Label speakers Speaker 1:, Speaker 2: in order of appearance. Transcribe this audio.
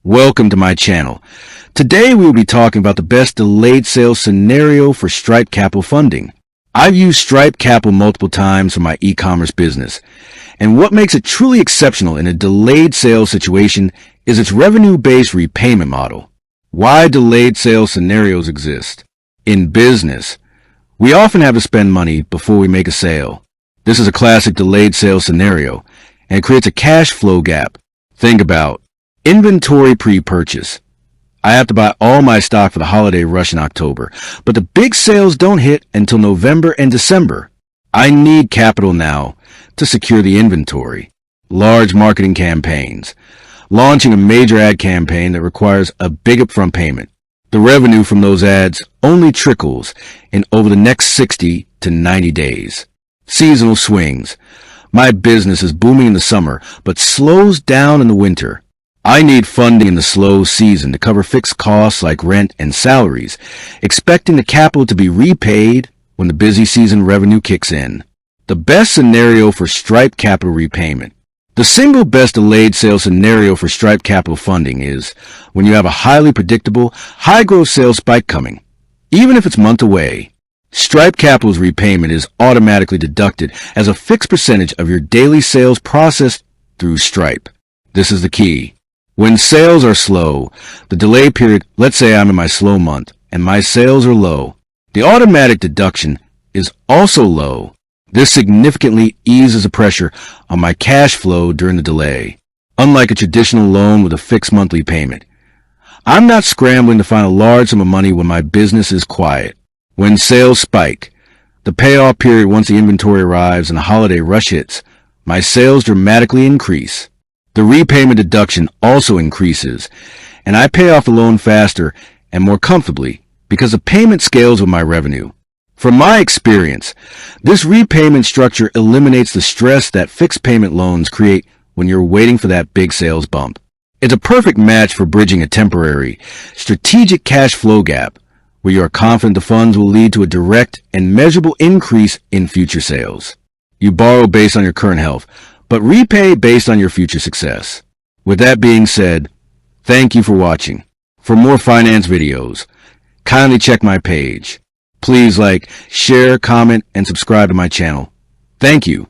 Speaker 1: Welcome to my channel. Today we will be talking about the best delayed sales scenario for Stripe Capital funding. I've used Stripe Capital multiple times for my e-commerce business, and what makes it truly exceptional in a delayed sales situation is its revenue-based repayment model. Why delayed sales scenarios exist? In business, we often have to spend money before we make a sale. This is a classic delayed sales scenario, and it creates a cash flow gap. Think about inventory pre-purchase. I have to buy all my stock for the holiday rush in October, but the big sales don't hit until November and December. I need capital now to secure the inventory. Large marketing campaigns. Launching a major ad campaign that requires a big upfront payment. The revenue from those ads only trickles in over the next 60 to 90 days. Seasonal swings. My business is booming in the summer, but slows down in the winter. I need funding in the slow season to cover fixed costs like rent and salaries, expecting the capital to be repaid when the busy season revenue kicks in. The best scenario for Stripe Capital repayment. The single best delayed sales scenario for Stripe Capital funding is when you have a highly predictable, high-growth sales spike coming. Even if it's months away, Stripe Capital's repayment is automatically deducted as a fixed percentage of your daily sales processed through Stripe. This is the key. When sales are slow, the delay period, let's say I'm in my slow month and my sales are low, the automatic deduction is also low. This significantly eases the pressure on my cash flow during the delay. Unlike a traditional loan with a fixed monthly payment, I'm not scrambling to find a large sum of money when my business is quiet. When sales spike, the payoff period once the inventory arrives and the holiday rush hits, my sales dramatically increase. The repayment deduction also increases, and I pay off the loan faster and more comfortably because the payment scales with my revenue. From my experience, this repayment structure eliminates the stress that fixed payment loans create when you're waiting for that big sales bump. It's a perfect match for bridging a temporary, strategic cash flow gap where you are confident the funds will lead to a direct and measurable increase in future sales. You borrow based on your current health, but repay based on your future success. With that being said, thank you for watching. For more finance videos, kindly check my page. Please like, share, comment, and subscribe to my channel. Thank you.